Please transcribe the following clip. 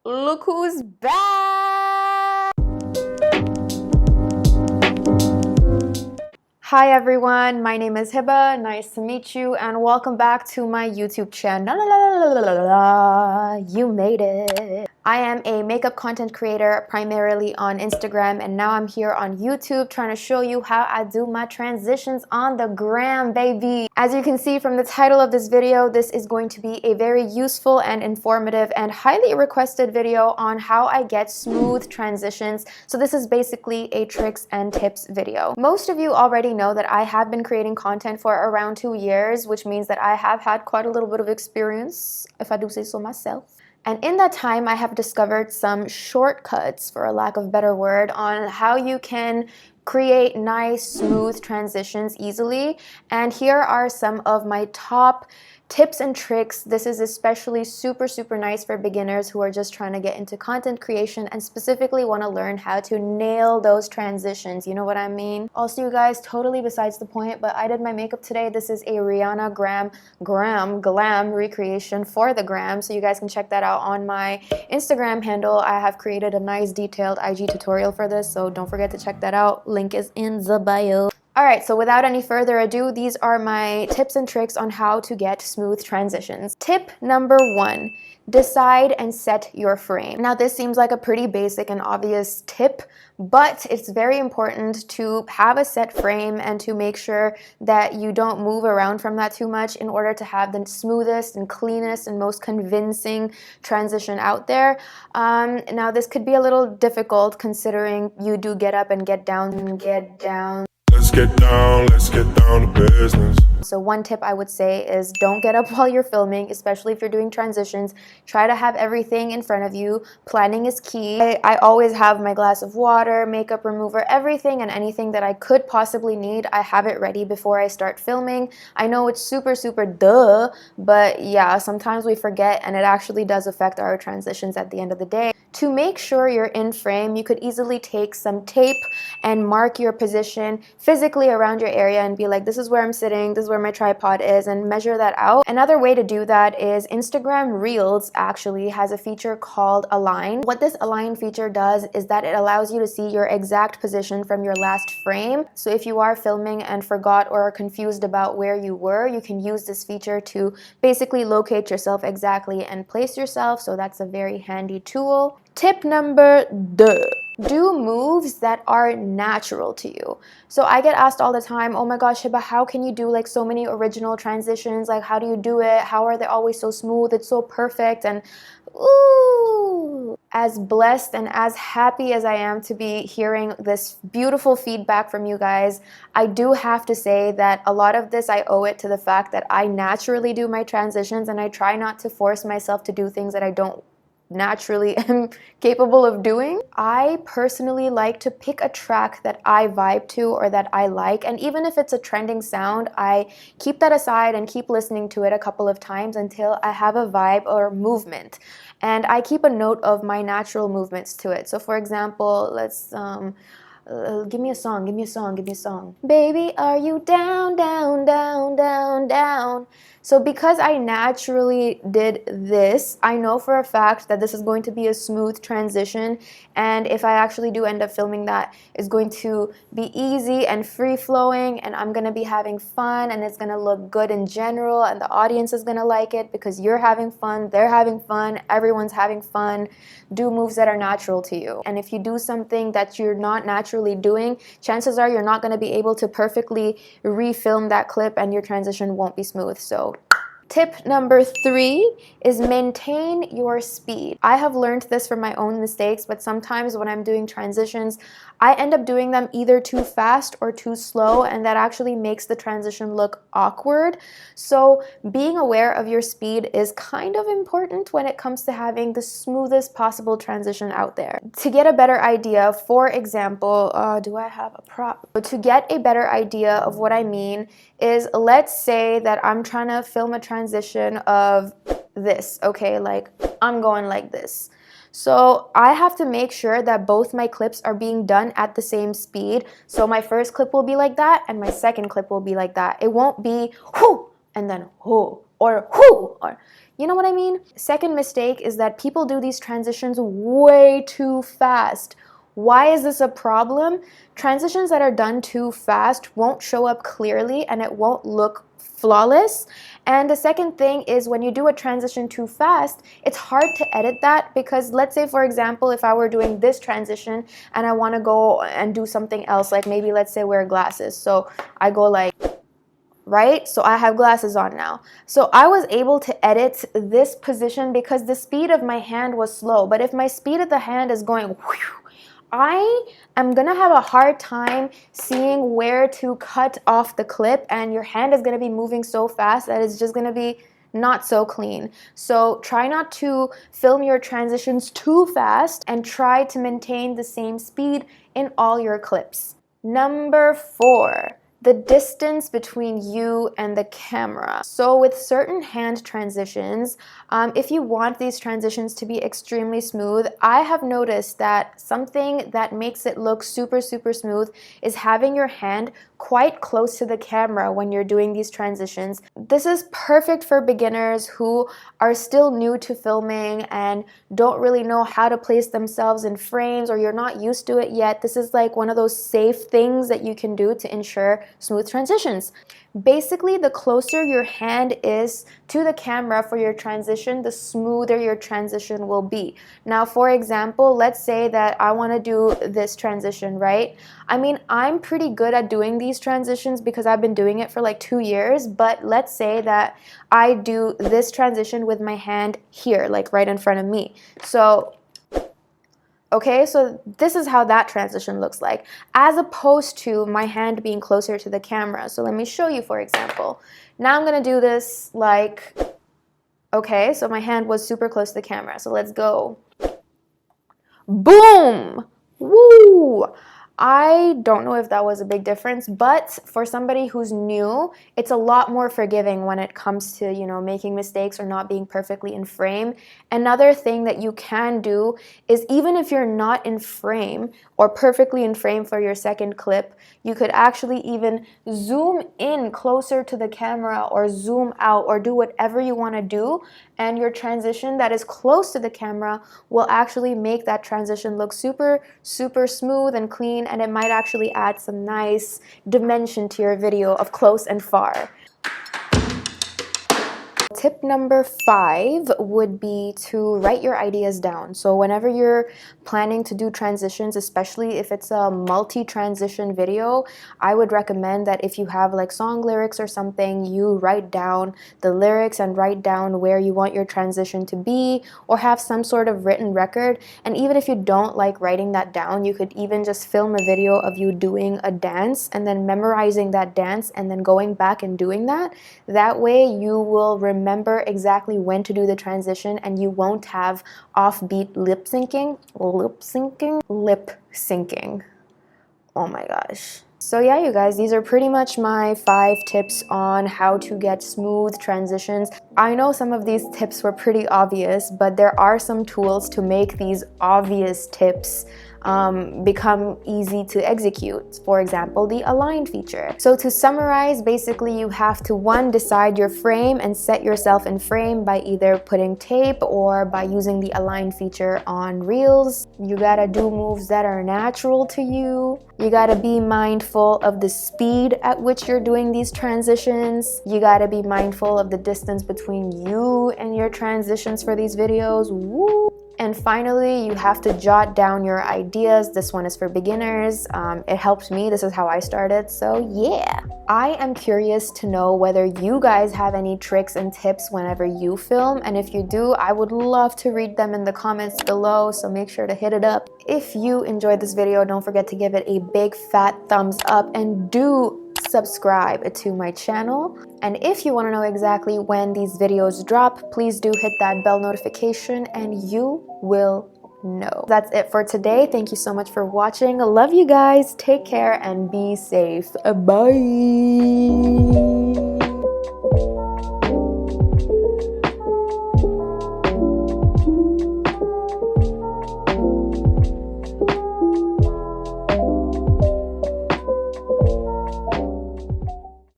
Look who's back! Hi everyone, my name is Hiba, nice to meet you, and welcome back to my YouTube channel. You made it. I am a makeup content creator primarily on Instagram, and now I'm here on YouTube trying to show you how I do my transitions on the gram, baby. As you can see from the title of this video, this is going to be a very useful and informative and highly requested video on how I get smooth transitions. So this is basically a tricks and tips video. Most of you already know that I have been creating content for around 2 years, which means that I have had quite a little bit of experience, if I do say so myself. And in that time, I have discovered some shortcuts, for a lack of a better word, on how you can create nice, smooth transitions easily. And here are some of my top tips and tricks. This is especially super nice for beginners who are just trying to get into content creation and specifically want to learn how to nail those transitions. You know what I mean? Also, you guys, totally besides the point, but I did my makeup today. This is a Rihanna glam recreation for the gram, so you guys can check that out on my Instagram handle. I have created a nice detailed IG tutorial for this, so don't forget to check that out. Link is in the bio. Alright, so without any further ado, these are my tips and tricks on how to get smooth transitions. Tip number 1, decide and set your frame. Now this seems like a pretty basic and obvious tip, but it's very important to have a set frame and to make sure that you don't move around from that too much in order to have the smoothest and cleanest and most convincing transition out there. Now this could be a little difficult considering you do get up and get down. Let's get down to business. So one tip I would say is don't get up while you're filming, especially if you're doing transitions. Try to have everything in front of you. Planning is key. I always have my glass of water, makeup remover, everything and anything that I could possibly need. I have it ready before I start filming. I know it's super duh, but yeah, sometimes we forget and it actually does affect our transitions at the end of the day. To make sure you're in frame, you could easily take some tape and mark your position physically around your area and be like, this is where I'm sitting, this is where my tripod is, and measure that out. Another way to do that is Instagram Reels actually has a feature called Align. What this Align feature does is that it allows you to see your exact position from your last frame. So if you are filming and forgot or are confused about where you were, you can use this feature to basically locate yourself exactly and place yourself. So that's a very handy tool. Tip number 2. Do moves that are natural to you. So I get asked all the time, oh my gosh, Hiba, how can you do like so many original transitions? Like, how do you do it? How are they always so smooth? It's so perfect. And ooh, as blessed and as happy as I am to be hearing this beautiful feedback from you guys, I do have to say that a lot of this I owe it to the fact that I naturally do my transitions and I try not to force myself to do things that I don't naturally am capable of doing. I personally like to pick a track that I vibe to or that I like, and even if it's a trending sound, I keep that aside and keep listening to it a couple of times until I have a vibe or movement. And I keep a note of my natural movements to it. So for example, let's give me a song. Baby, are you down? So because I naturally did this, I know for a fact that this is going to be a smooth transition, and if I actually do end up filming that, it's going to be easy and free-flowing, and I'm going to be having fun, and it's going to look good in general, and the audience is going to like it because you're having fun, they're having fun, everyone's having fun. Do moves that are natural to you. And if you do something that you're not naturally doing, chances are you're not going to be able to perfectly refilm that clip and your transition won't be smooth. So tip number 3 is maintain your speed. I have learned this from my own mistakes, but sometimes when I'm doing transitions, I end up doing them either too fast or too slow, and that actually makes the transition look awkward. So being aware of your speed is kind of important when it comes to having the smoothest possible transition out there. To get a better idea, for example, do I have a prop? To get a better idea of what I mean is, let's say that I'm trying to film a transition of this, okay, like I'm going like this. So I have to make sure that both my clips are being done at the same speed. So my first clip will be like that and my second clip will be like that. It won't be whoo and then whoo or whoo, or You know what I mean? Second mistake is that people do these transitions way too fast. Why is this a problem? Transitions that are done too fast won't show up clearly and it won't look flawless. And the second thing is when you do a transition too fast, it's hard to edit that because let's say, for example, if I were doing this transition and I want to go and do something else, like maybe let's say wear glasses. So I go like, right? So I have glasses on now. So I was able to edit this position because the speed of my hand was slow. But if my speed of the hand is going whew, I am gonna have a hard time seeing where to cut off the clip, and your hand is gonna be moving so fast that it's just gonna be not so clean. So try not to film your transitions too fast and try to maintain the same speed in all your clips. Number 4. The distance between you and the camera. So with certain hand transitions, if you want these transitions to be extremely smooth, I have noticed that something that makes it look super smooth is having your hand quite close to the camera when you're doing these transitions. This is perfect for beginners who are still new to filming and don't really know how to place themselves in frames, or you're not used to it yet. This is like one of those safe things that you can do to ensure smooth transitions. Basically, the closer your hand is to the camera for your transition, the smoother your transition will be. Now, for example, let's say that I want to do this transition, right? I mean, I'm pretty good at doing these transitions because I've been doing it for like 2 years, but let's say that I do this transition with my hand here, like right in front of me. So okay, so this is how that transition looks like, as opposed to my hand being closer to the camera. So let me show you, for example. Now I'm gonna do this like, okay, so my hand was super close to the camera. So let's go. Boom! Woo! I don't know if that was a big difference, but for somebody who's new, it's a lot more forgiving when it comes to, you know, making mistakes or not being perfectly in frame. Another thing that you can do is, even if you're not in frame or perfectly in frame for your second clip, you could actually even zoom in closer to the camera or zoom out or do whatever you want to do, and your transition that is close to the camera will actually make that transition look super smooth and clean, and it might actually add some nice dimension to your video of close and far. Tip number 5 would be to write your ideas down. So whenever you're planning to do transitions, especially if it's a multi-transition video, I would recommend that if you have like song lyrics or something, you write down the lyrics and write down where you want your transition to be, or have some sort of written record. And even if you don't like writing that down, you could even just film a video of you doing a dance and then memorizing that dance and then going back and doing that. That way you will remember exactly when to do the transition and you won't have offbeat lip syncing. Oh my gosh. So yeah, you guys, these are pretty much my 5 tips on how to get smooth transitions. I know some of these tips were pretty obvious, but there are some tools to make these obvious tips become easy to execute. For example, the align feature. So to summarize, basically you have to, 1, decide your frame and set yourself in frame by either putting tape or by using the align feature on reels. You gotta do moves that are natural to you. You gotta be mindful of the speed at which you're doing these transitions. You gotta be mindful of the distance between you and your transitions for these videos. Woo! And finally, you have to jot down your ideas. This one is for beginners. It helped me. This is how I started. So yeah. I am curious to know whether you guys have any tricks and tips whenever you film. And if you do, I would love to read them in the comments below. So make sure to hit it up. If you enjoyed this video, don't forget to give it a big fat thumbs up, and do subscribe to my channel. And if you want to know exactly when these videos drop, please do hit that bell notification and you will know. That's it for today. Thank you so much for watching. I love you guys. Take care and be safe. Bye.